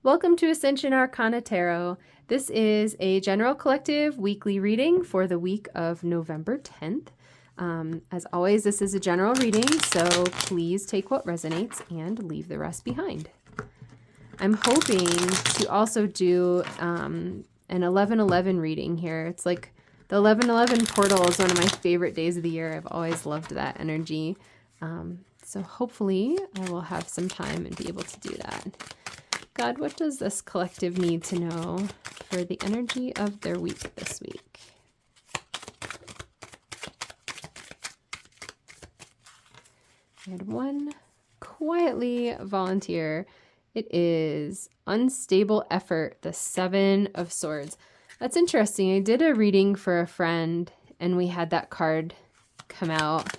Welcome to Ascension Arcana Tarot. This is a general collective weekly reading for the week of November 10th. As always, this is a general reading, so please take what resonates and leave the rest behind. I'm hoping to also do an 11/11 reading here. It's like the 11/11 portal is one of my favorite days of the year. I've always loved that energy. So hopefully I will have some time and be able to do that. God, what does this collective need to know for the energy of their week this week? I had one quietly volunteer. It is unstable effort, the 7 of Swords. That's interesting. I did a reading for a friend and we had that card come out.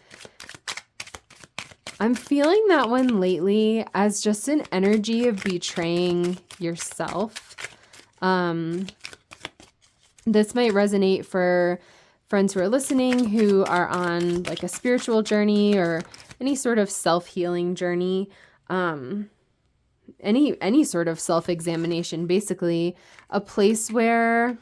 I'm feeling that one lately as just an energy of betraying yourself. This might resonate for friends who are listening who are on like a spiritual journey or any sort of self-healing journey. Any sort of self-examination, basically a place where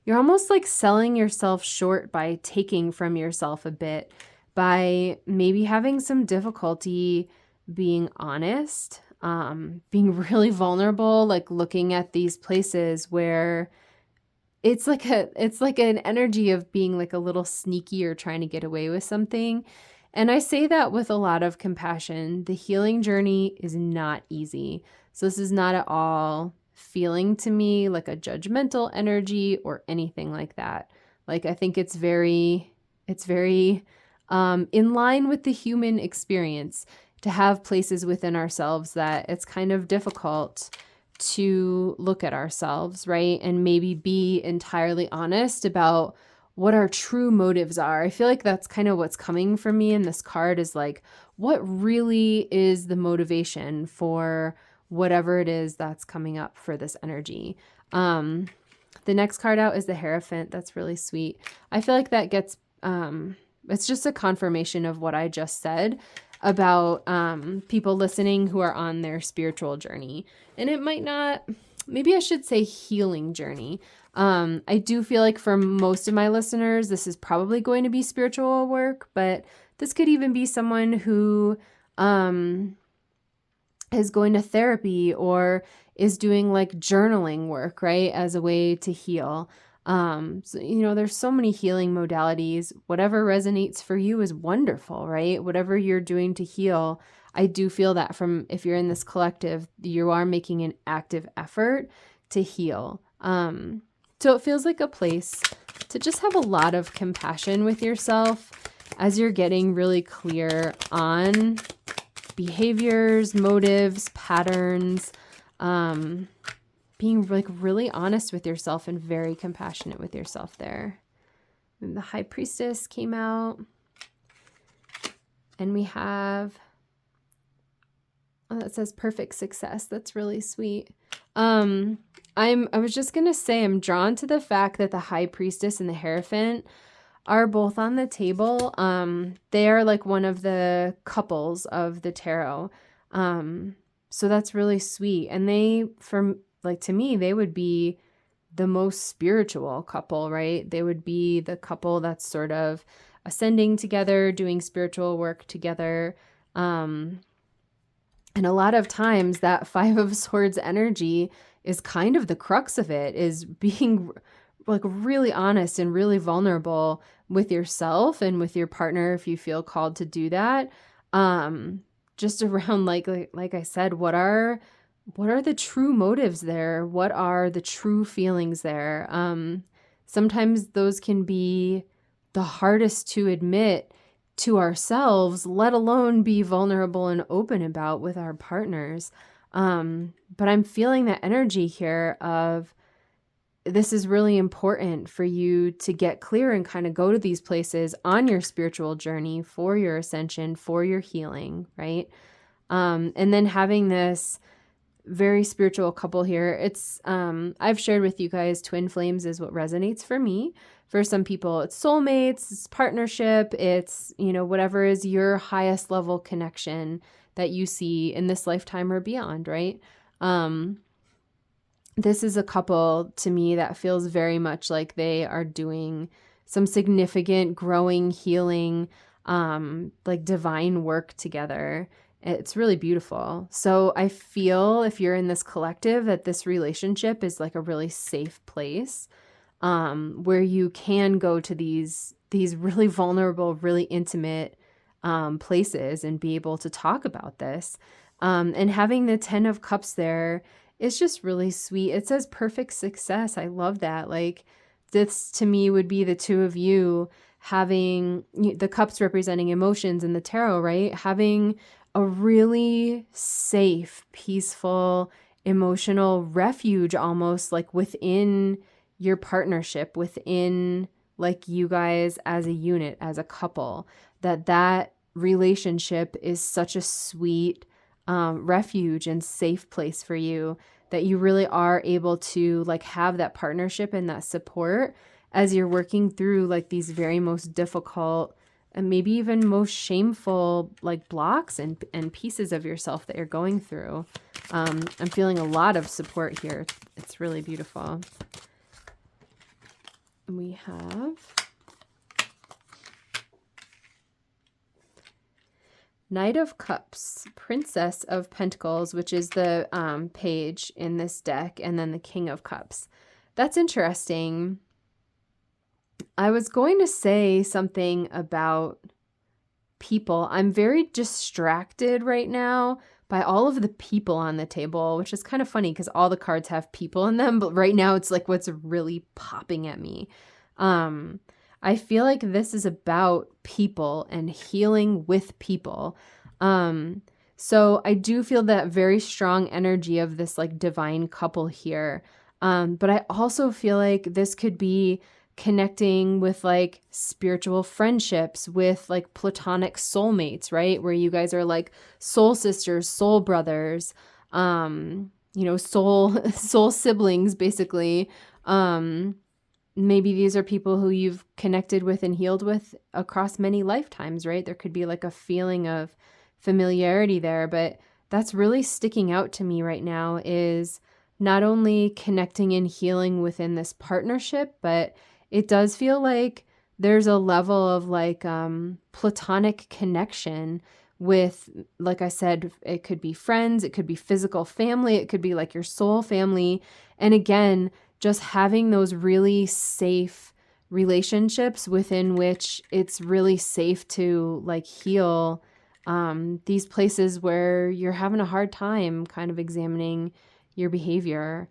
you're almost like selling yourself short by taking from yourself a bit, by maybe having some difficulty being honest, being really vulnerable, like looking at these places where it's like an energy of being like a little sneaky or trying to get away with something. And I say that with a lot of compassion. The healing journey is not easy. So this is not at all feeling to me like a judgmental energy or anything like that. Like I think it's very in line with the human experience to have places within ourselves that it's kind of difficult to look at ourselves, right? And maybe be entirely honest about what our true motives are. I feel like that's kind of what's coming from me in this card is like, what really is the motivation for whatever it is that's coming up for this energy? The next card out is the Hierophant. That's really sweet. I feel like that gets, it's just a confirmation of what I just said about people listening who are on their spiritual journey. And it might not, maybe I should say healing journey. I do feel like for most of my listeners, this is probably going to be spiritual work, but this could even be someone who is going to therapy or is doing like journaling work, right, as a way to heal. So, there's so many healing modalities. Whatever resonates for you is wonderful, right? Whatever you're doing to heal. I do feel that from, if you're in this collective, you are making an active effort to heal. So it feels like a place to just have a lot of compassion with yourself as you're getting really clear on behaviors, motives, patterns, being like really honest with yourself and very compassionate with yourself there. And the High Priestess came out. And we have, that says perfect success. That's really sweet. I was just going to say, I'm drawn to the fact that the High Priestess and the Hierophant are both on the table. They are like one of the couples of the tarot. So that's really sweet. And to me, they would be the most spiritual couple, right? They would be the couple that's sort of ascending together, doing spiritual work together. And a lot of times that 5 of Swords energy is kind of the crux of it, is being like really honest and really vulnerable with yourself and with your partner if you feel called to do that. Just around like I said, what are the true motives there? What are the true feelings there? Sometimes those can be the hardest to admit to ourselves, let alone be vulnerable and open about with our partners. But I'm feeling that energy here of this is really important for you to get clear and kind of go to these places on your spiritual journey for your ascension, for your healing, right? And then having this very spiritual couple here. It's I've shared with you guys twin flames is what resonates for me. For some people it's soulmates, it's partnership, it's whatever is your highest level connection that you see in this lifetime or beyond, right? this is a couple to me that feels very much like they are doing some significant growing, healing, like divine work together. It's really beautiful. So I feel if you're in this collective that this relationship is like a really safe place, where you can go to these really vulnerable, really intimate places and be able to talk about this. And having the 10 of Cups there is just really sweet. It says perfect success. I love that. Like, this to me would be the two of you having the cups representing emotions in the tarot, right? Having a really safe, peaceful, emotional refuge almost like within your partnership, within like you guys as a unit, as a couple, that relationship is such a sweet refuge and safe place for you, that you really are able to like have that partnership and that support as you're working through like these very most difficult and maybe even most shameful like blocks and pieces of yourself that you're going through. I'm feeling a lot of support here. It's really beautiful. We have Knight of Cups, Princess of Pentacles, which is the page in this deck, and then the King of Cups. That's interesting. I was going to say something about people. I'm very distracted right now by all of the people on the table, which is kind of funny because all the cards have people in them, but right now it's like what's really popping at me. I feel like this is about people and healing with people. So I do feel that very strong energy of this like divine couple here. But I also feel like this could be connecting with like spiritual friendships, with like platonic soulmates, right? Where you guys are like soul sisters, soul brothers, soul siblings, basically. Maybe these are people who you've connected with and healed with across many lifetimes, right? There could be like a feeling of familiarity there, but that's really sticking out to me right now is not only connecting and healing within this partnership, but it does feel like there's a level of like platonic connection with, like I said, it could be friends, it could be physical family, it could be like your soul family. And again, just having those really safe relationships within which it's really safe to like heal these places where you're having a hard time kind of examining your behavior.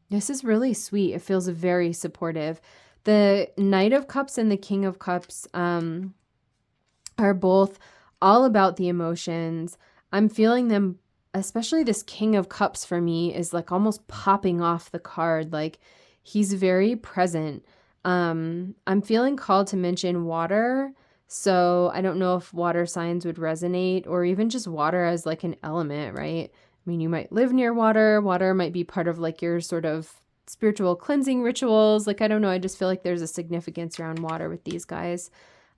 This is really sweet. It feels very supportive. The Knight of Cups and the King of Cups are both all about the emotions. I'm feeling them, especially this King of Cups for me is like almost popping off the card. Like he's very present. I'm feeling called to mention water. So I don't know if water signs would resonate, or even just water as like an element, right? I mean, you might live near water. Water might be part of like your sort of spiritual cleansing rituals. Like, I don't know. I just feel like there's a significance around water with these guys.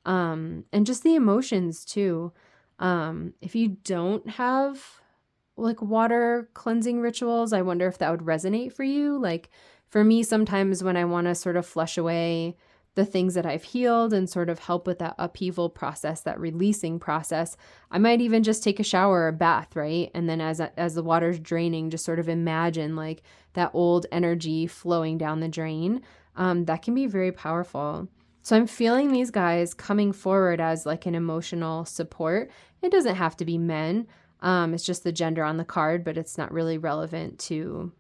And just the emotions too. If you don't have like water cleansing rituals, I wonder if that would resonate for you. Like for me, sometimes when I want to sort of flush away the things that I've healed and sort of help with that upheaval process, that releasing process, I might even just take a shower or a bath, right? And then as the water's draining, just sort of imagine like that old energy flowing down the drain. That can be very powerful. So I'm feeling these guys coming forward as like an emotional support. It doesn't have to be men. It's just the gender on the card, but it's not really relevant to,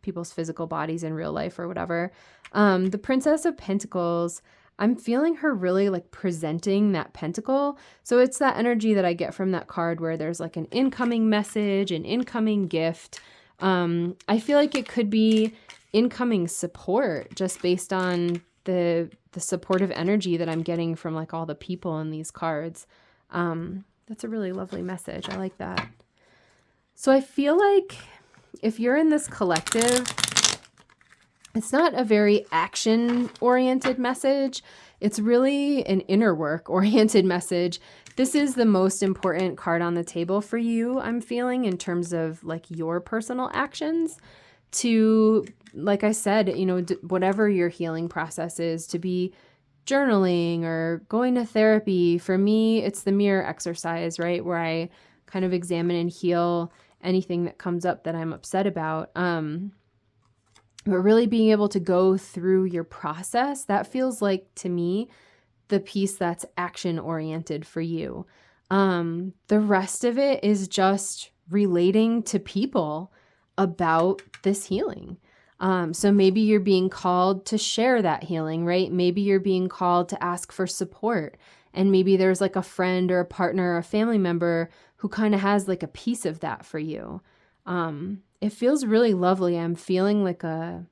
people's physical bodies in real life or whatever. The Princess of Pentacles, I'm feeling her really like presenting that pentacle. So it's that energy that I get from that card where there's like an incoming message, an incoming gift. I feel like it could be incoming support just based on the supportive energy that I'm getting from like all the people in these cards. That's a really lovely message. I like that. So I feel like if you're in this collective, it's not a very action-oriented message. It's really an inner work-oriented message This is the most important card on the table for you, I'm feeling, in terms of like your personal actions to, like I said, whatever your healing process is, to be journaling or going to therapy. For me, it's the mirror exercise, right? Where I kind of examine and heal anything that comes up that I'm upset about. But really being able to go through your process, that feels like to me the piece that's action oriented for you. The rest of it is just relating to people about this healing. So maybe you're being called to share that healing, right? Maybe you're being called to ask for support. And maybe there's like a friend or a partner or a family member who kind of has like a piece of that for you. It feels really lovely. I'm feeling like a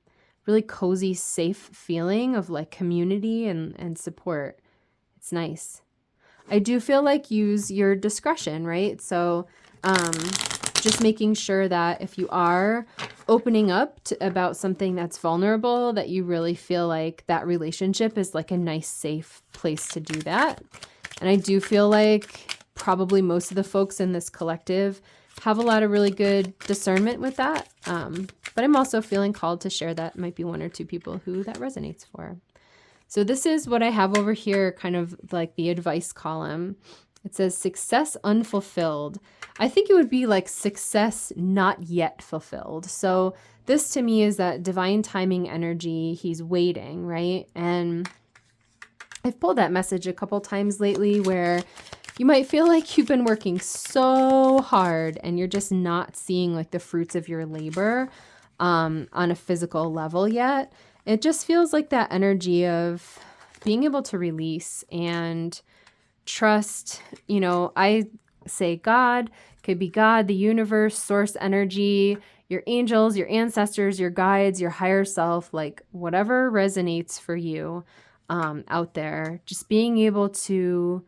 really cozy, safe feeling of like community and support. It's nice. I do feel like use your discretion, right? So just making sure that if you are opening up about something that's vulnerable, that you really feel like that relationship is like a nice, safe place to do that. And I do feel like probably most of the folks in this collective have a lot of really good discernment with that. But I'm also feeling called to share that. Might be one or two people who that resonates for. So this is what I have over here, kind of like the advice column. It says success unfulfilled. I think it would be like success not yet fulfilled. So this to me is that divine timing energy. He's waiting, right? And I've pulled that message a couple times lately where you might feel like you've been working so hard and you're just not seeing like the fruits of your labor on a physical level yet. It just feels like that energy of being able to release and trust. I say God, could be God, the universe, source energy, your angels, your ancestors, your guides, your higher self, like whatever resonates for you out there. Just being able to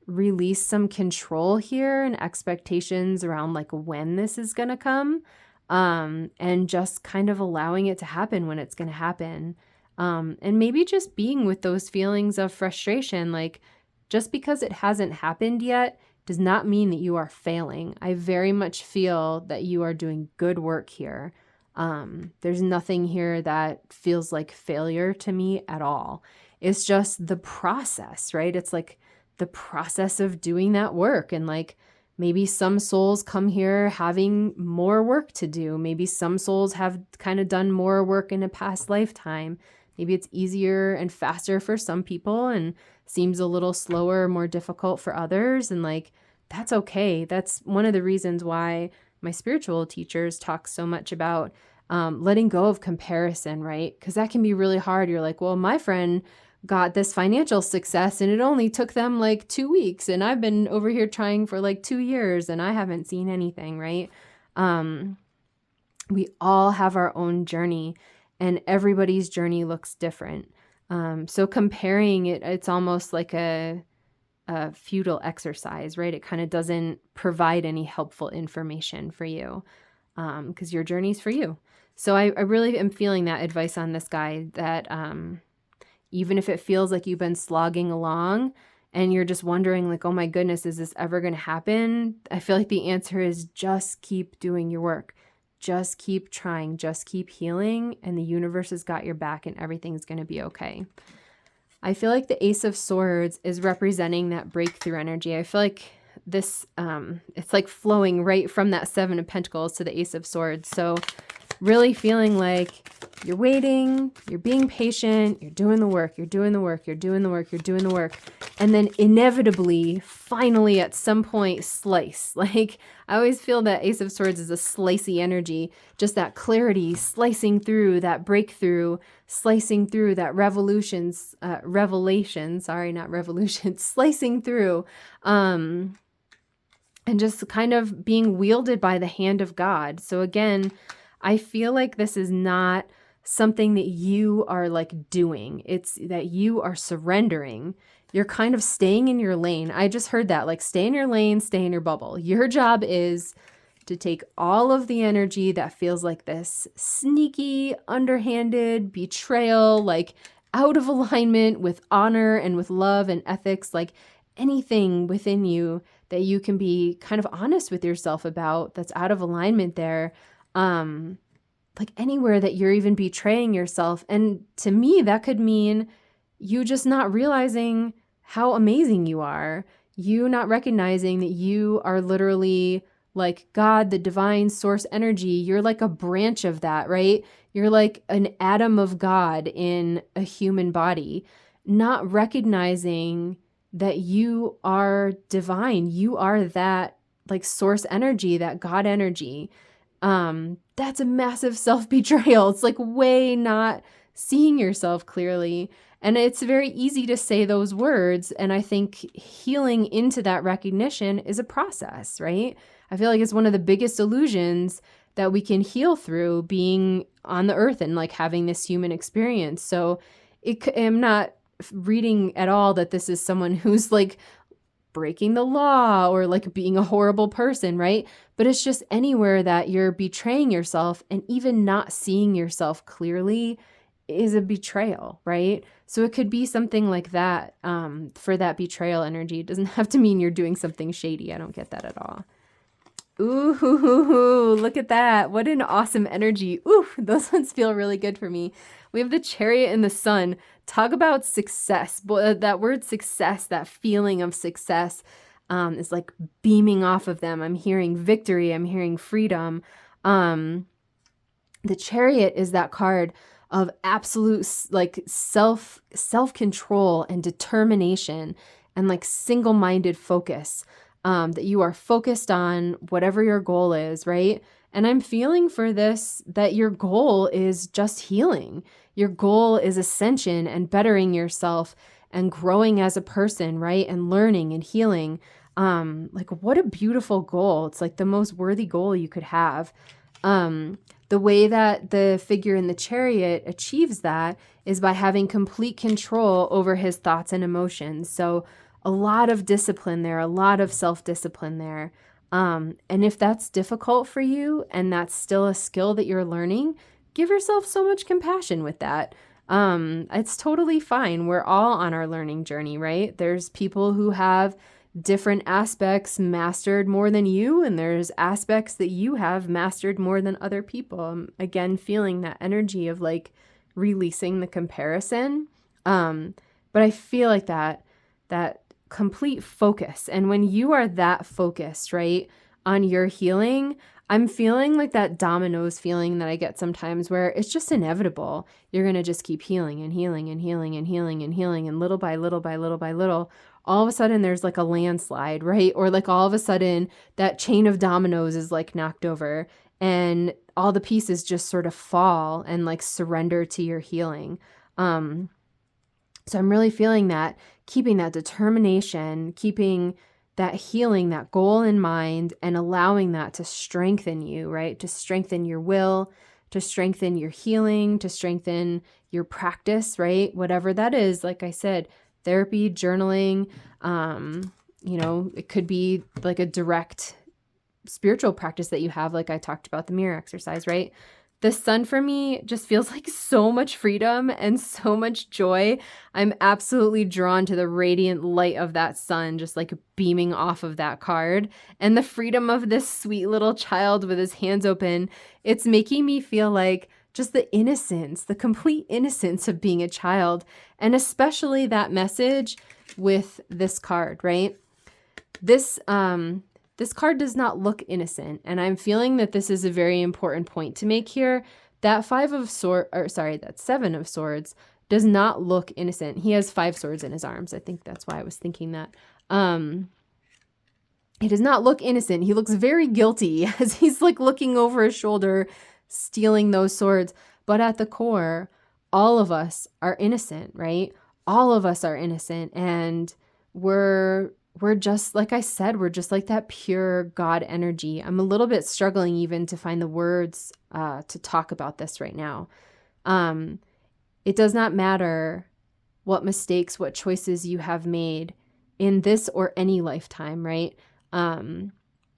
release some control here and expectations around like when this is going to come. And just kind of allowing it to happen when it's going to happen. And maybe just being with those feelings of frustration, like just because it hasn't happened yet does not mean that you are failing. I very much feel that you are doing good work here. There's nothing here that feels like failure to me at all. It's just the process, right? It's like the process of doing that work. And like, maybe some souls come here having more work to do. Maybe some souls have kind of done more work in a past lifetime. Maybe it's easier and faster for some people and seems a little slower, more difficult for others. And like, that's okay. That's one of the reasons why my spiritual teachers talk so much about letting go of comparison, right? Because that can be really hard. You're like, well, my friend got this financial success and it only took them like 2 weeks. And I've been over here trying for like 2 years and I haven't seen anything, right? We all have our own journey and everybody's journey looks different. So comparing it, it's almost like a futile exercise, right? It kind of doesn't provide any helpful information for you because your journey's for you. So I really am feeling that advice on this guy that even if it feels like you've been slogging along and you're just wondering like, oh my goodness, is this ever going to happen? I feel like the answer is just keep doing your work. Just keep trying, just keep healing, and the universe has got your back and everything's going to be okay. I feel like the Ace of Swords is representing that breakthrough energy. I feel like this, it's like flowing right from that Seven of Pentacles to the Ace of Swords. So really feeling like you're waiting, you're being patient, you're doing the work, you're doing the work, you're doing the work, you're doing the work. And then inevitably, finally, at some point, slice. Like, I always feel that Ace of Swords is a slicey energy, just that clarity, slicing through, that breakthrough, slicing through, that revelation, slicing through, and just kind of being wielded by the hand of God. So again, I feel like this is not something that you are like doing. It's that you are surrendering. You're kind of staying in your lane. I just heard that, like, stay in your lane, stay in your bubble. Your job is to take all of the energy that feels like this sneaky, underhanded betrayal, like out of alignment with honor and with love and ethics, like anything within you that you can be kind of honest with yourself about that's out of alignment there. Like anywhere that you're even betraying yourself. And to me, that could mean you just not realizing how amazing you are. You not recognizing that you are literally like God, the divine source energy. You're like a branch of that, right? You're like an atom of God in a human body, not recognizing that you are divine. You are that like source energy, that God energy. That's a massive self-betrayal. It's like way not seeing yourself clearly. And it's very easy to say those words. And I think healing into that recognition is a process, right? I feel like it's one of the biggest illusions that we can heal through being on the earth and like having this human experience. So I'm not reading at all that this is someone who's like breaking the law or like being a horrible person, right? But it's just anywhere that you're betraying yourself, and even not seeing yourself clearly is a betrayal, right? So it could be something like that for that betrayal energy. It doesn't have to mean you're doing something shady. I don't get that at all. Ooh, look at that. What an awesome energy. Ooh, those ones feel really good for me. We have the Chariot and the Sun. Talk about success. That word success, that feeling of success is like beaming off of them. I'm hearing victory. I'm hearing freedom. The Chariot is that card of absolute like self-control and determination and like single-minded focus. That you are focused on whatever your goal is, right? And I'm feeling for this that your goal is just healing. Your goal is ascension and bettering yourself and growing as a person, right? And learning and healing. Like what a beautiful goal. It's like the most worthy goal you could have. The way that the figure in the Chariot achieves that is by having complete control over his thoughts and emotions. So a lot of discipline there, a lot of self-discipline there. And if that's difficult for you and that's still a skill that you're learning, give yourself so much compassion with that. It's totally fine. We're all on our learning journey, right? There's people who have different aspects mastered more than you, and there's aspects that you have mastered more than other people. I'm again feeling that energy of like releasing the comparison. But I feel like that complete focus. And when you are that focused, right, on your healing, I'm feeling like that dominoes feeling that I get sometimes where it's just inevitable. You're going to just keep healing and healing and healing and healing and healing. And little by little by little by little, all of a sudden there's like a landslide, right? Or like all of a sudden that chain of dominoes is like knocked over and all the pieces just sort of fall and like surrender to your healing. So I'm really feeling that, keeping that determination, keeping that healing, that goal in mind, and allowing that to strengthen you, right? To strengthen your will, to strengthen your healing, to strengthen your practice, right? Whatever that is, like I said, therapy, journaling, it could be like a direct spiritual practice that you have, like I talked about the mirror exercise, right? The Sun for me just feels like so much freedom and so much joy. I'm absolutely drawn to the radiant light of that sun, just like beaming off of that card. And the freedom of this sweet little child with his hands open, it's making me feel like just the innocence, the complete innocence of being a child. And especially that message with this card, right? This card does not look innocent, and I'm feeling that this is a very important point to make here. That that Seven of Swords does not look innocent. He has 5 swords in his arms. I think that's why I was thinking that. He does not look innocent. He looks very guilty as he's like looking over his shoulder, stealing those swords. But at the core, all of us are innocent, right? All of us are innocent, and we're just, like I said, we're just like that pure God energy. I'm a little bit struggling even to find the words to talk about this right now. It does not matter what mistakes, what choices you have made in this or any lifetime, right?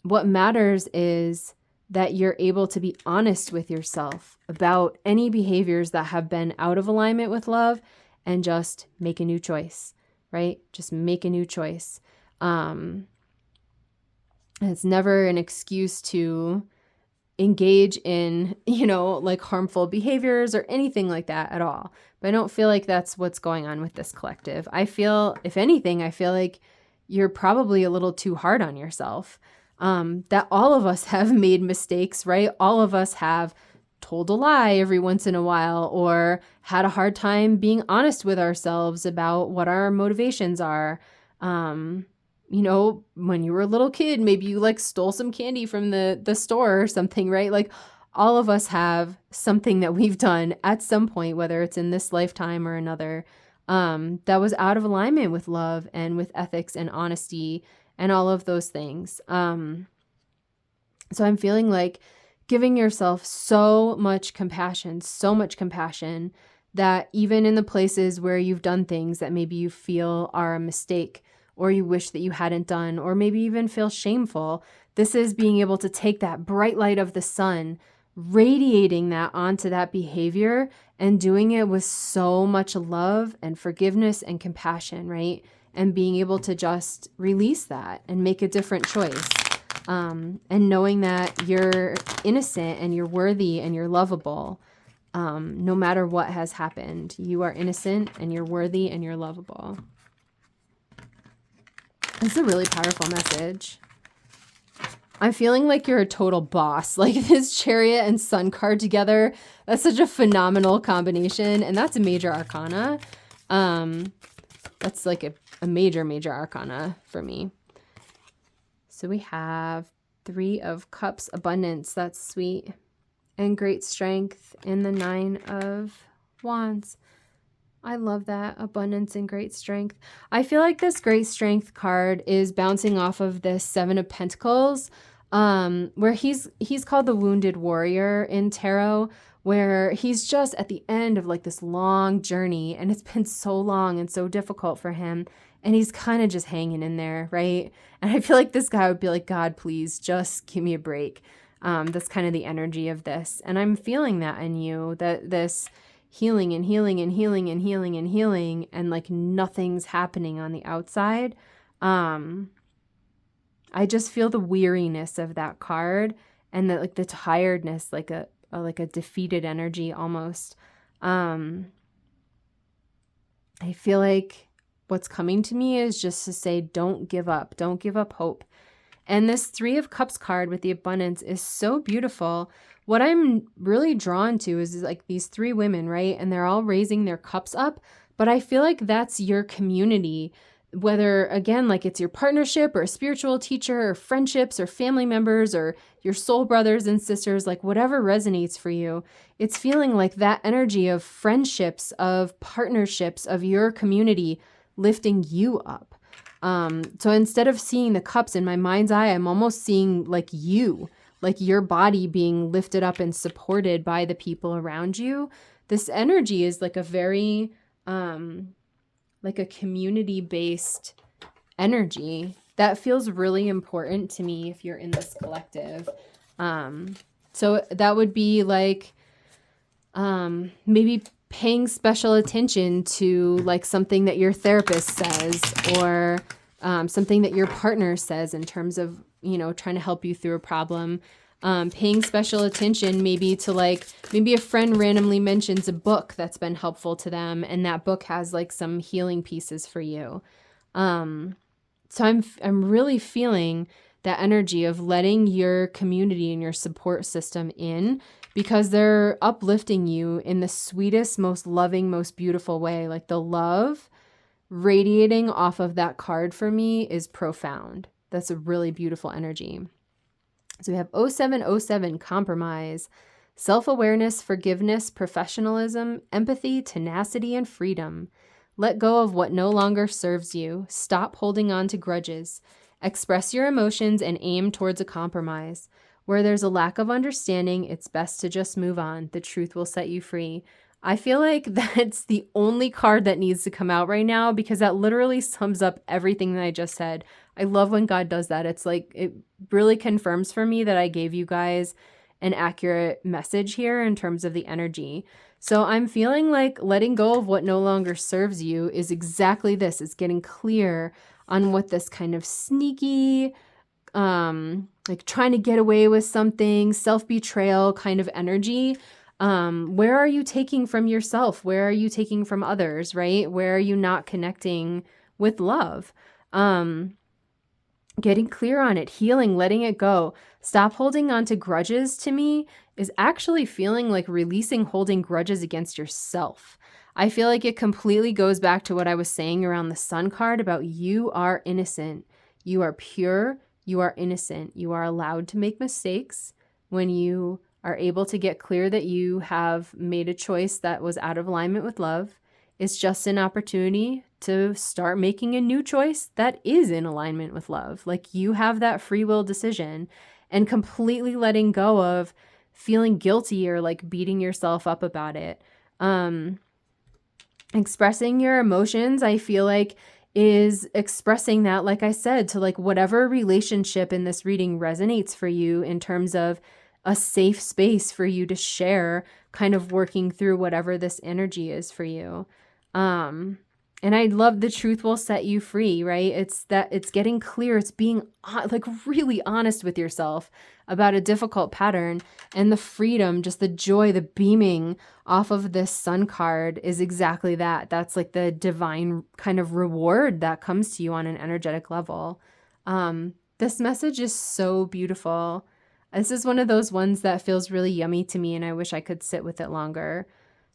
What matters is that you're able to be honest with yourself about any behaviors that have been out of alignment with love and just make a new choice. right? Just make a new choice. It's never an excuse to engage in, like harmful behaviors or anything like that at all. But I don't feel like that's what's going on with this collective. I feel, if anything, I feel like you're probably a little too hard on yourself. That all of us have made mistakes, right? All of us have told a lie every once in a while or had a hard time being honest with ourselves about what our motivations are. When you were a little kid, maybe you like stole some candy from the store or something, right? Like all of us have something that we've done at some point, whether it's in this lifetime or another, that was out of alignment with love and with ethics and honesty and all of those things. So I'm feeling like giving yourself so much compassion that even in the places where you've done things that maybe you feel are a mistake or you wish that you hadn't done, or maybe even feel shameful, this is being able to take that bright light of the sun, radiating that onto that behavior and doing it with so much love and forgiveness and compassion, right? And being able to just release that and make a different choice. And knowing that you're innocent and you're worthy and you're lovable, no matter what has happened. You are innocent and you're worthy and you're lovable. It's a really powerful message. I'm feeling like you're a total boss. Like this Chariot and Sun card together, that's such a phenomenal combination. And that's a major arcana. That's like a major arcana for me. So we have 3 of Cups, abundance. That's sweet. And great strength in the 9 of Wands. I love that. Abundance and great strength. I feel like this great strength card is bouncing off of this 7 of Pentacles, where he's called the Wounded Warrior in tarot, where he's just at the end of like this long journey and it's been so long and so difficult for him. And he's kind of just hanging in there, right? And I feel like this guy would be like, God, please just give me a break. That's kind of the energy of this. And I'm feeling that in you, that this healing and healing and healing and healing and healing and like nothing's happening on the outside. I just feel the weariness of that card and the tiredness, like a defeated energy almost. I feel like what's coming to me is just to say, don't give up hope. And this 3 of Cups card with the abundance is so beautiful. What I'm really drawn to is like these 3 women, right? And they're all raising their cups up. But I feel like that's your community, whether, again, like it's your partnership or a spiritual teacher or friendships or family members or your soul brothers and sisters, like whatever resonates for you. It's feeling like that energy of friendships, of partnerships, of your community lifting you up. So instead of seeing the cups in my mind's eye, I'm almost seeing like you, like your body being lifted up and supported by the people around you. This energy is like a very, like a community-based energy that feels really important to me if you're in this collective. So that would be like, maybe paying special attention to like something that your therapist says or something that your partner says in terms of, trying to help you through a problem. Paying special attention maybe to maybe a friend randomly mentions a book that's been helpful to them and that book has like some healing pieces for you. So I'm really feeling that energy of letting your community and your support system in, because they're uplifting you in the sweetest, most loving, most beautiful way. Like the love radiating off of that card for me is profound. That's a really beautiful energy. So we have 0707, compromise, self-awareness, forgiveness, professionalism, empathy, tenacity, and freedom. Let go of what no longer serves you. Stop holding on to grudges. Express your emotions and aim towards a compromise. Where there's a lack of understanding, it's best to just move on. The truth will set you free. I feel like that's the only card that needs to come out right now, because that literally sums up everything that I just said. I love when God does that. It's like, it really confirms for me that I gave you guys an accurate message here in terms of the energy. So I'm feeling like letting go of what no longer serves you is exactly this. It's getting clear on what this kind of sneaky, like trying to get away with something, self-betrayal kind of energy. Where are you taking from yourself? Where are you taking from others, right? Where are you not connecting with love? Getting clear on it, healing, letting it go. Stop holding on to grudges, to me, is actually feeling like releasing holding grudges against yourself. I feel like it completely goes back to what I was saying around the Sun card about you are innocent. You are pure. You are innocent. You are allowed to make mistakes. When you are able to get clear that you have made a choice that was out of alignment with love, it's just an opportunity to start making a new choice that is in alignment with love. Like, you have that free will decision, and completely letting go of feeling guilty or like beating yourself up about it. Expressing your emotions, I feel like, is expressing that, like I said, to like whatever relationship in this reading resonates for you in terms of a safe space for you to share, kind of working through whatever this energy is for you. And I love the truth will set you free, right? It's that it's getting clear. It's being like really honest with yourself about a difficult pattern, and the freedom, just the joy, the beaming off of this Sun card is exactly that. That's like the divine kind of reward that comes to you on an energetic level. This message is so beautiful. This is one of those ones that feels really yummy to me, and I wish I could sit with it longer.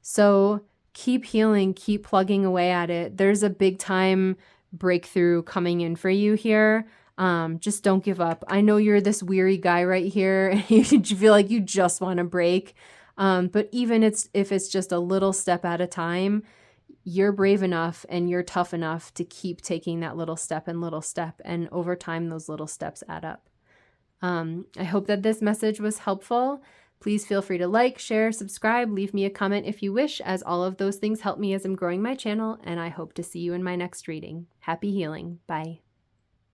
So keep healing, keep plugging away at it. There's a big time breakthrough coming in for you here. Just don't give up. I know you're this weary guy right here, and you feel like you just want to break. But even if it's just a little step at a time, you're brave enough and you're tough enough to keep taking that little step, and over time, those little steps add up. I hope that this message was helpful. Please feel free to like, share, subscribe, leave me a comment if you wish, as all of those things help me as I'm growing my channel, and I hope to see you in my next reading. Happy healing. Bye.